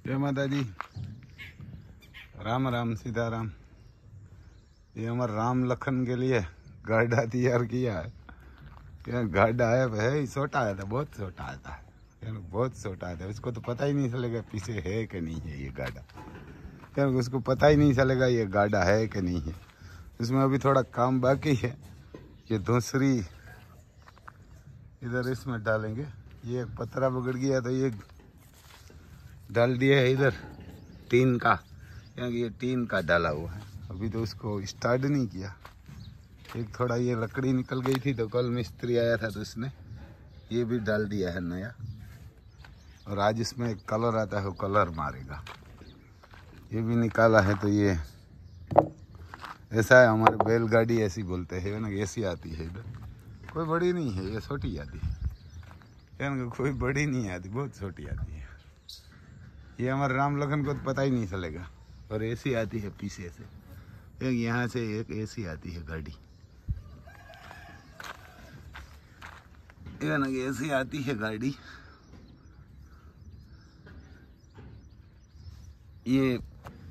जय माता दी। राम राम सीताराम। ये हमारे राम लखन के लिए गाढ़ा तैयार किया है। यहाँ गाढ़ा है छोटा आया था, बहुत छोटा आया था, बहुत छोटा आया था। उसको तो पता ही नहीं चलेगा पीछे है कि नहीं है ये गाढ़ा। यार उसको पता ही नहीं चलेगा ये गाढ़ा है कि नहीं है। उसमें अभी थोड़ा काम बाकी है। ये दूसरी इधर इसमें डालेंगे। ये एक पतरा बिगड़ गया तो ये डाल दिया है इधर टीन का। यहाँ ये टीन का डाला हुआ है। अभी तो उसको स्टार्ट नहीं किया। एक थोड़ा ये लकड़ी निकल गई थी तो कल मिस्त्री आया था तो उसने ये भी डाल दिया है नया। और आज इसमें एक कलर आता है, वो कलर मारेगा। ये भी निकाला है तो ये ऐसा है। हमारे बैलगाड़ी ऐसी बोलते हैं ना, ऐसी आती है इधर। कोई बड़ी नहीं है, ये छोटी आती है। कोई बड़ी नहीं आती, बहुत छोटी आती है। ये हमारे राम लखन को तो पता ही नहीं चलेगा। और ऐसी आती है पीछे से, एक यहाँ से एक ऐसी आती है गाड़ी। ऐसी आती है गाड़ी। ये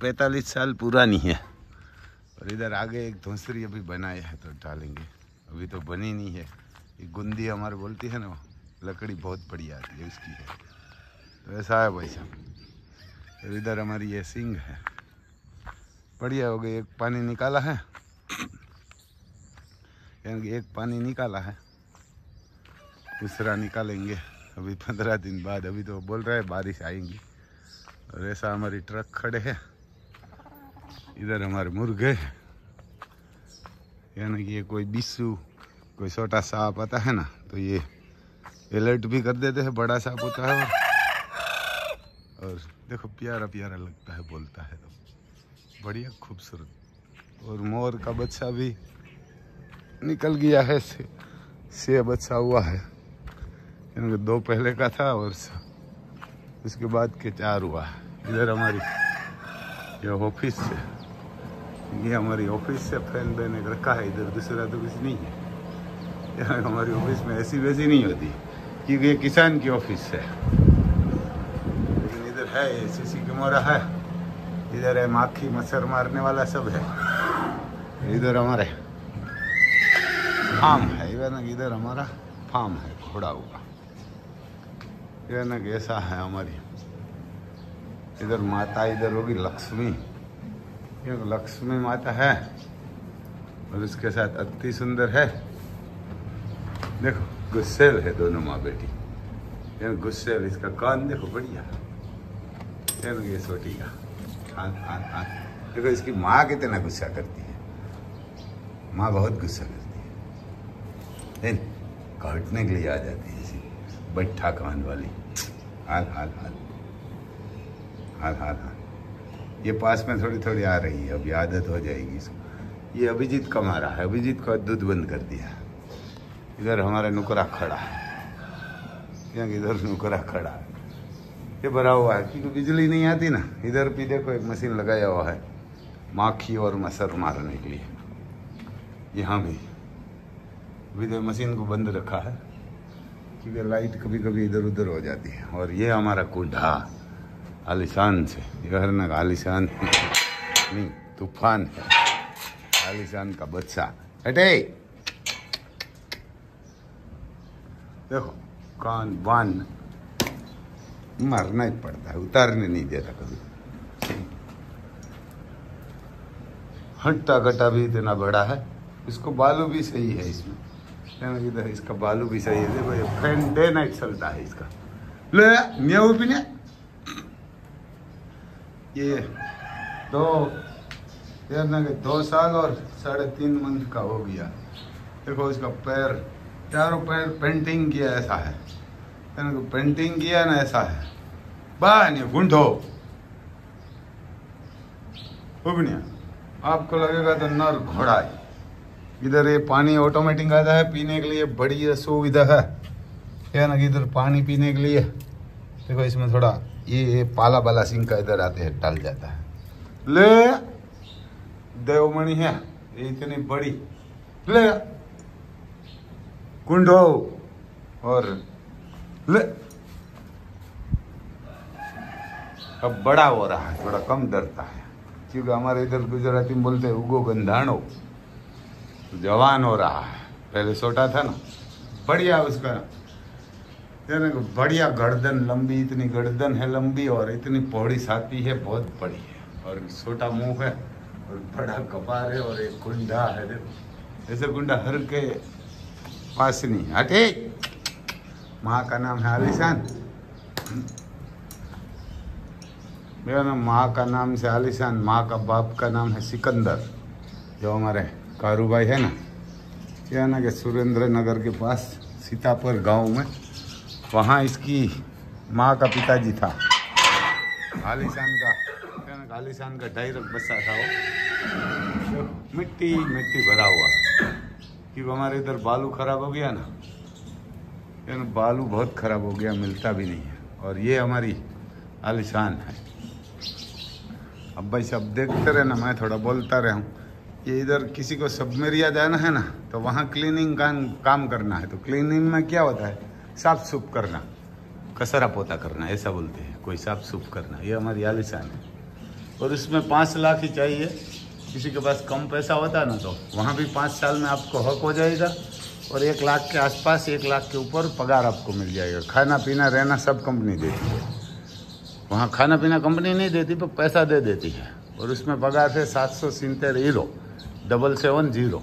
45 साल पुरानी है। और इधर आगे एक दूसरी अभी बनाया है तो डालेंगे। अभी तो बनी नहीं है। ये गुंदी हमारे बोलती है ना, वो लकड़ी बहुत बढ़िया आती है उसकी है। तो ऐसा है भाई साहब। तो इधर हमारी ये सिंग है, बढ़िया हो गई। एक पानी निकाला है, एक पानी निकाला है, दूसरा निकालेंगे अभी 15 दिन बाद। अभी तो बोल रहा है बारिश आएंगी। और ऐसा हमारी ट्रक खड़े है। इधर हमारे मुर्गे, यानी कि ये कोई बिस्सू, कोई छोटा सांप आता है ना तो ये अलर्ट भी कर देते हैं। बड़ा सांप होता है और देखो प्यारा प्यारा लगता है, बोलता है तो बढ़िया खूबसूरत। और मोर का बच्चा भी निकल गया है, से बच्चा हुआ है। इनके 2 पहले का था और उसके बाद के 4 हुआ है। इधर हमारी ये ऑफिस से, ये हमारी ऑफिस से फैन देने रखा है। इधर दूसरा तो कुछ नहीं है। यहाँ हमारी ऑफिस में ऐसी वैसी नहीं होती क्योंकि ये किसान की ऑफिस है। लेकिन इधर है ये सीसी कैमरा है। इधर है माखी मच्छर मारने वाला सब है। इधर हमारे फार्म है। इधर हमारा फार्म है घोड़ा हुआ। ऐसा है हमारी। इधर माता इधर होगी लक्ष्मी। ये लक्ष्मी माता है और उसके साथ अति सुंदर है। देखो गुस्सेल है दोनों माँ बेटी। गुस्सेल, इसका कान देखो बढ़िया। ये छोटी का हाँ। देखो इसकी माँ कितना गुस्सा करती है। माँ बहुत गुस्सा करती है, काटने के लिए आ जाती है इसी बैठा कान वाली। हाल हाल हाल हाल हाल हाल। ये पास में थोड़ी थोड़ी आ रही है, अभी आदत हो जाएगी इसको। ये अभिजीत का मारा है, अभिजीत का दूध बंद कर दिया। इधर हमारा नुकरा खड़ा है, इधर नुकरा खड़ा है। ये भरा हुआ है क्योंकि बिजली नहीं आती ना। इधर भी देखो एक मशीन लगाया हुआ है माखी और मच्छर मारने के लिए। यहाँ भी अभी तो मशीन को बंद रखा है क्योंकि लाइट कभी कभी इधर उधर हो जाती है। और ये हमारा कुंडा आलिशान से, ये आलिशान नहीं तूफान है, आलिशान का बच्चा। हटे देखो कान बान मारना ही पड़ता है, उतारने नहीं देता कभी। हट्टा कट्टा भी इतना बड़ा है। इसको बालू भी सही है इसमें। इधर इसका बालू भी सही है। देखो ये फैन डे नाइट चलता है इसका। ले म्याऊ भी नहीं। ये 2 साल और 3.5 मंथ का हो गया। देखो इसका पैर, चारों पैर पेंटिंग किया ऐसा है। पेंटिंग किया ना ऐसा है। बानिया गुंडो उबनिया, आपको लगेगा तो नर घोड़ा है। इधर ये पानी ऑटोमेटिक आता है पीने के लिए, बड़ी सुविधा है ना। इधर पानी पीने के लिए देखो इसमें थोड़ा ये पाला बाला सिंह का इधर आते हैं, डाल जाता है। ले देवमणि है ये इतनी बड़ी। ले कुंडो और ले अब बड़ा हो रहा है, थोड़ा कम डरता है, क्योंकि हमारे इधर गुजराती में बोलते हैं उगो गंधाणो, जवान हो रहा है। पहले छोटा था ना, बढ़िया उसका बढ़िया गर्दन लंबी, इतनी गर्दन है लंबी और इतनी पौड़ी छाती है, बहुत बड़ी है, और छोटा मुंह है और बड़ा कपार है और एक कुंडा है, देखो ऐसे कुंडा हर के पास नहीं हटे। माँ का नाम है आलिशान, मेरा नाम माँ का नाम से आलिशान, माँ का बाप का नाम है सिकंदर। जो हमारे कारू भाई है ना, क्या ना कि सुरेंद्र नगर के पास सीतापुर गांव में, वहाँ इसकी माँ का पिताजी था। आलिशान का आलिशान का डायरेक्ट बच्चा था वो, तो मिट्टी मिट्टी भरा हुआ, क्योंकि हमारे इधर बालू खराब हो गया ना, बालू बहुत खराब हो गया, मिलता भी नहीं है। और ये हमारी आलिशान है। अब भाई सब देखते रहे ना, मैं थोड़ा बोलता रहा हूँ। ये इधर किसी को सबमेरिया जाना है ना, तो वहाँ क्लीनिंग काम करना है। तो क्लीनिंग में क्या होता है, साफ सुफ करना, कचरा पोता करना, ऐसा बोलते हैं, कोई साफ सुफ करना। ये हमारी आलिशान है। और इसमें 5 लाख ही चाहिए। किसी के पास कम पैसा होता है ना, तो वहाँ भी 5 साल में आपको हक हो जाएगा, और 1 लाख के आसपास, 1 लाख के ऊपर पगार आपको मिल जाएगा। खाना पीना रहना सब कंपनी देती है। वहाँ खाना पीना कंपनी नहीं देती, तो पैसा दे देती है। और उसमें पगार है 770 हीरो 770।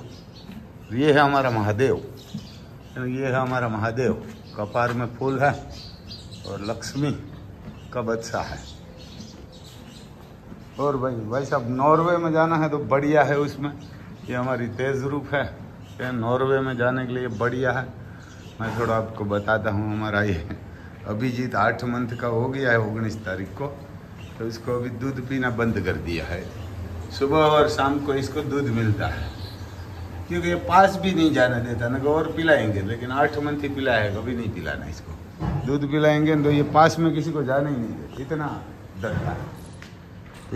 ये है हमारा महादेव, ये है हमारा महादेव, कपार में फूल है और लक्ष्मी का बच्चा है। और भाई साहब नॉर्वे में जाना है तो बढ़िया है उसमें। ये हमारी तेज रूप है, ये नॉर्वे में जाने के लिए बढ़िया है। मैं थोड़ा आपको बताता हूँ। हमारा ये अभिजीत 8 मंथ का हो गया है 19 तारीख को, तो इसको अभी दूध पीना बंद कर दिया है। सुबह और शाम को इसको दूध मिलता है, क्योंकि ये पास भी नहीं जाने देता ना। और पिलाएंगे, लेकिन 8 मंथ ही पिलाया, कभी नहीं पिलाना इसको। दूध पिलाएंगे तो ये पास में किसी को जाने ही नहीं देते, इतना डरता है।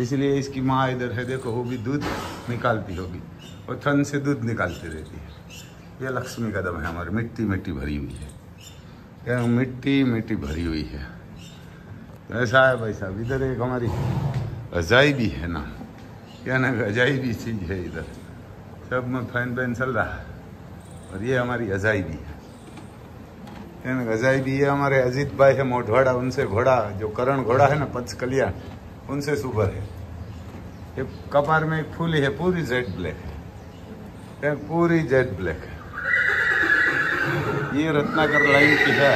इसलिए इसकी माँ इधर है, देखो वो भी दूध निकालती होगी, और थन से दूध निकालती रहती है। ये लक्ष्मी कदम है हमारी, मिट्टी मिट्टी भरी हुई है, क्या मिट्टी मिट्टी भरी हुई है। ऐसा है भाई साहब। इधर एक हमारी अजाइबी है ना, क्या ना अजाइबी चीज़ है इधर, सब में फैन चल रहा है। और ये हमारी अजाइबी है, अजाइबी। ये हमारे अजीत भाई है मोटवाड़ा, उनसे घोड़ा, जो करण घोड़ा है ना, पचकलिया, उनसे सुपर है। ये कपार में एक फूली है, पूरी जेड ब्लैक है, पूरी जेड ब्लैक है। ये रत्नाकर लाइन की है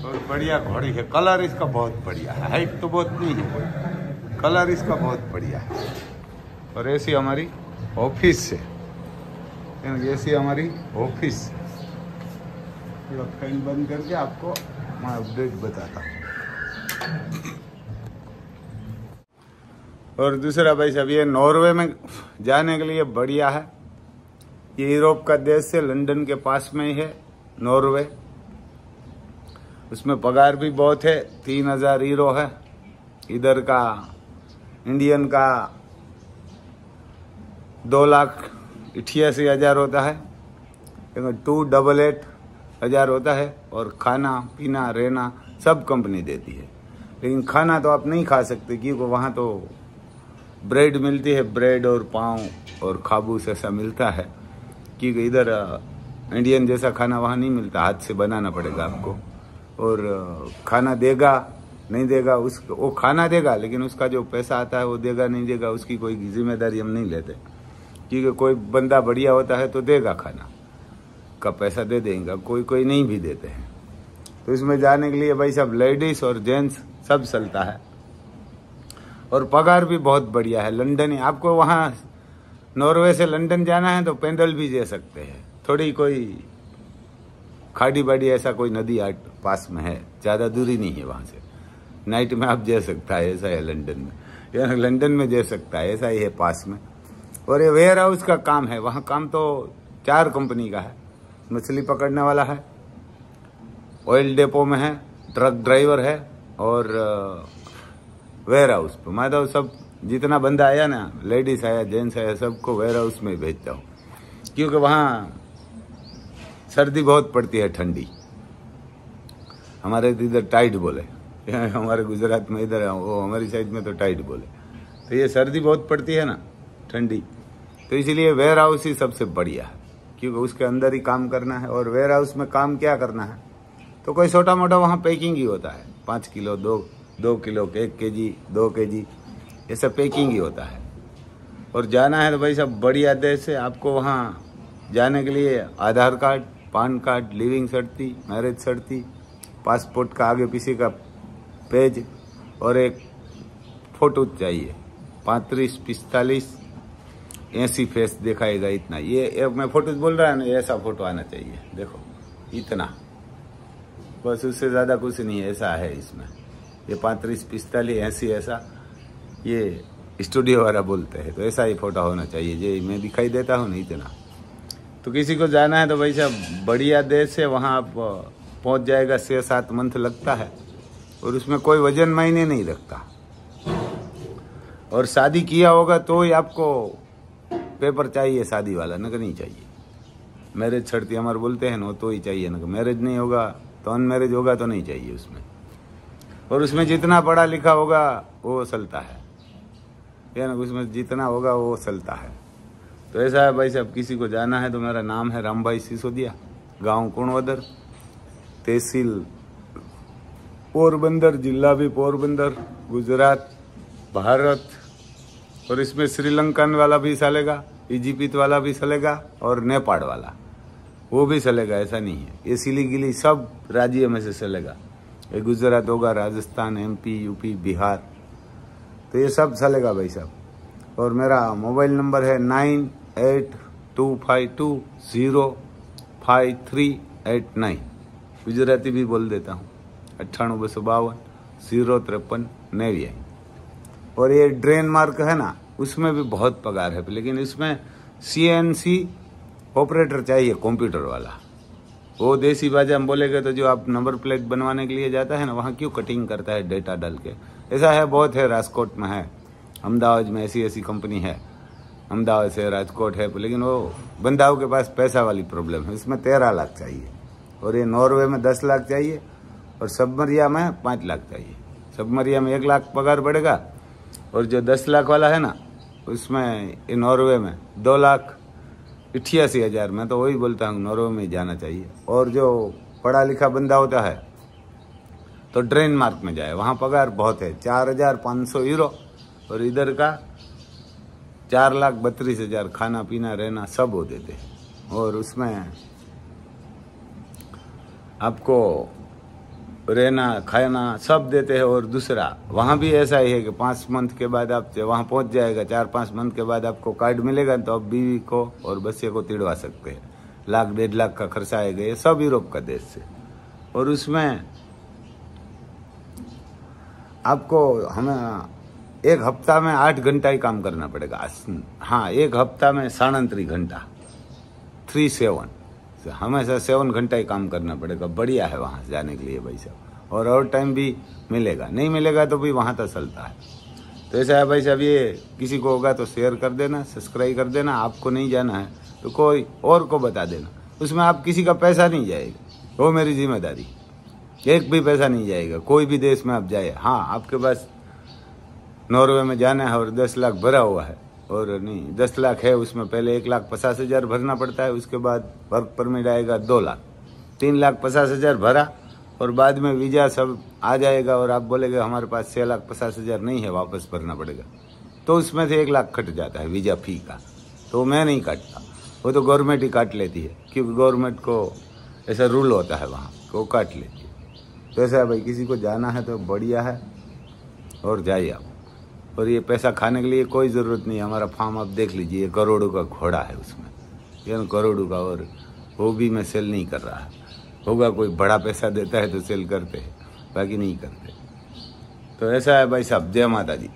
और बढ़िया घोड़ी है। कलर इसका बहुत बढ़िया है, हाइट तो बहुत नहीं है, कलर इसका बहुत बढ़िया है। और ऐसी हमारी ऑफिस है, ऐसी हमारी ऑफिस। थोड़ा फैन बंद करके आपको मैं अपडेट बताता हूँ। और दूसरा भाई साहब, ये नॉर्वे में जाने के लिए बढ़िया है। ये यूरोप का देश है, लंदन के पास में ही है नॉर्वे। उसमें पगार भी बहुत है, 3000 यूरो है। इधर का इंडियन का 2,88,000 होता है, 2,88,000 होता है। और खाना पीना रहना सब कंपनी देती है, लेकिन खाना तो आप नहीं खा सकते, क्योंकि वहाँ तो ब्रेड मिलती है, ब्रेड और पाव और खाबूस ऐसा मिलता है। क्योंकि इधर इंडियन जैसा खाना वहाँ नहीं मिलता, हाथ से बनाना पड़ेगा आपको। और खाना देगा नहीं देगा, वो खाना देगा, लेकिन उसका जो पैसा आता है वो देगा नहीं देगा, उसकी कोई जिम्मेदारी हम नहीं लेते। क्योंकि कोई बंदा बढ़िया होता है तो देगा, खाना का पैसा दे देगा, कोई कोई नहीं भी देते हैं। तो इसमें जाने के लिए भाई सब लेडीज और जेंट्स सब चलता है। और पगार भी बहुत बढ़िया है। लंदन, आपको वहाँ नॉर्वे से लंदन जाना है तो पैदल भी जा सकते हैं। थोड़ी कोई खाड़ी बाड़ी ऐसा कोई नदी पास में है, ज़्यादा दूरी नहीं है वहाँ से। नाइट में आप जा सकता है, ऐसा है लंदन में, यानी लंदन में जा सकता है, ऐसा ही है पास में। और ये वेयर हाउस का काम है, वहाँ काम तो 4 कंपनी का है। मछली पकड़ने वाला है, ऑयल डेपो में है, ट्रक ड्राइवर है, और वेयर हाउस पे मैं तो सब जितना बंदा आया ना, लेडीज आया जेंट्स आया, सबको वेयर हाउस में भेजता हूँ। क्योंकि वहाँ सर्दी बहुत पड़ती है, ठंडी, हमारे इधर टाइट बोले, हमारे गुजरात में इधर, वो हमारी साइड में तो टाइट बोले। तो ये सर्दी बहुत पड़ती है ना, ठंडी, तो इसलिए वेयर हाउस ही सबसे बढ़िया है, क्योंकि उसके अंदर ही काम करना है। और वेयर हाउस में काम क्या करना है, तो कोई छोटा मोटा वहाँ पैकिंग ही होता है, 5 किलो 2 किलो 1 kg 2 kg ऐसा पैकिंग ही होता है। और जाना है तो भाई साहब बढ़िया देश है। आपको वहाँ जाने के लिए Aadhaar card, PAN card, living certi, marriage certi, passport का आगे पीछे का पेज और एक फोटो चाहिए। 35, 45, 80 फेस दिखाएगा इतना। ये एक मैं फोटो बोल रहा है ना, ऐसा फोटो आना चाहिए, देखो इतना, बस उससे ज़्यादा कुछ नहीं है। ऐसा है इसमें, ये 35, 45, 80 ऐसा ये स्टूडियो वाला बोलते हैं, तो ऐसा ही फोटो होना चाहिए। ये मैं दिखाई देता हूँ नहीं इतना। तो किसी को जाना है तो भाई साहब बढ़िया देश है, वहाँ आप पहुँच जाएगा। 6-7 मंथ लगता है और उसमें कोई वजन मायने नहीं रखता। और शादी किया होगा तो ही आपको पेपर चाहिए शादी वाला, न नहीं चाहिए। मैरिज छड़ती हमारे बोलते हैं ना, तो ही चाहिए, न मैरिज नहीं होगा तो अनमैरिज होगा तो नहीं चाहिए उसमें। और उसमें जितना पढ़ा लिखा होगा वो चलता है, या ना, उसमें जितना होगा वो चलता है। तो ऐसा है भाई साहब, किसी को जाना है तो मेरा नाम है रामभाई सिसोदिया, गांव कुणवदर, तहसील पोरबंदर, जिला भी पोरबंदर, गुजरात, भारत। और इसमें श्रीलंकन वाला भी चलेगा, इजिप्ट वाला भी चलेगा और नेपाल वाला वो भी चलेगा, ऐसा नहीं है। ये सिली गिली सब राज्य में से चलेगा। ये गुजरात होगा, राजस्थान, MP, UP, बिहार, तो ये सब चलेगा भाई साहब। और मेरा मोबाइल नंबर है 9825205389। गुजराती भी बोल देता हूँ, 9852 053 99। और ये ड्रेन मार्क है ना, उसमें भी बहुत पगार है, लेकिन इसमें CNC ऑपरेटर चाहिए, कंप्यूटर वाला। वो देसी भाषा में बोलेगा तो जो आप नंबर प्लेट बनवाने के लिए जाता है ना, वहाँ क्यों कटिंग करता है डेटा डाल के, ऐसा है, बहुत है। राजकोट में है, अहमदाबाद में ऐसी कंपनी है, अहमदाबाद से राजकोट है, लेकिन वो बंदाओं के पास पैसा वाली प्रॉब्लम है। इसमें 13 लाख चाहिए, और ये नॉर्वे में 10 लाख चाहिए, और सबमरिया में 5 लाख चाहिए। सबमरिया में 1 लाख पगार बढ़ेगा, और जो 10 लाख वाला है ना, उसमें नॉर्वे में 2,88,000। मैं तो वही बोलता हूँ नॉर्वे में जाना चाहिए। और जो पढ़ा लिखा बंदा होता है तो ड्रेन मार्क में जाए, वहाँ पगार बहुत है, 4,500 यूरो। और इधर का 4,32,000, खाना पीना रहना सब वो देते हैं। और उसमें आपको रहना खाना सब देते हैं। और दूसरा वहाँ भी ऐसा ही है कि 5 मंथ के बाद आप वहाँ पहुँच जाएगा, 4-5 मंथ के बाद आपको कार्ड मिलेगा, तो आप बीवी को और बच्चे को तिड़वा सकते हैं। 1-1.5 लाख का खर्चा आएगा। ये सब यूरोप का देश से। और उसमें आपको हमें 1 हफ्ता में 8 घंटा ही काम करना पड़ेगा। हाँ, 1 हफ्ता में 37 घंटा, 3-7 हमेशा 7 घंटा ही काम करना पड़ेगा। बढ़िया है वहाँ जाने के लिए भाई साहब। और टाइम भी मिलेगा, नहीं मिलेगा तो भी वहाँ तक चलता है। तो ऐसा है भाई साहब, ये किसी को होगा तो शेयर कर देना, सब्सक्राइब कर देना। आपको नहीं जाना है तो कोई और को बता देना। उसमें आप किसी का पैसा नहीं जाएगा, वो मेरी जिम्मेदारी। 1 भी पैसा नहीं जाएगा, कोई भी देश में आप जाए। हाँ, आपके पास नॉर्वे में जाना है और 10 लाख भरा हुआ है, और नहीं 10 लाख है, उसमें पहले 1,50,000 भरना पड़ता है। उसके बाद वर्क परमिट आएगा 2 लाख, 3,50,000 भरा, और बाद में वीजा सब आ जाएगा। और आप बोलेगे हमारे पास 6,50,000 नहीं है, वापस भरना पड़ेगा, तो उसमें से 1 लाख कट जाता है वीजा फी का। तो मैं नहीं काटता, वो तो गवर्नमेंट ही काट लेती है, क्योंकि गवर्नमेंट को ऐसा रूल होता है वहाँ, वो काट लेती है। तो ऐसा है भाई, किसी को जाना है तो बढ़िया है और जाइए आप। और ये पैसा खाने के लिए कोई ज़रूरत नहीं है। हमारा फार्म आप देख लीजिए, करोड़ों का घोड़ा है उसमें, ये करोड़ों का। और वो भी मैं सेल नहीं कर रहा। होगा कोई बड़ा पैसा देता है तो सेल करते हैं, बाकी नहीं करते। तो ऐसा है भाई साहब। जय माता दी।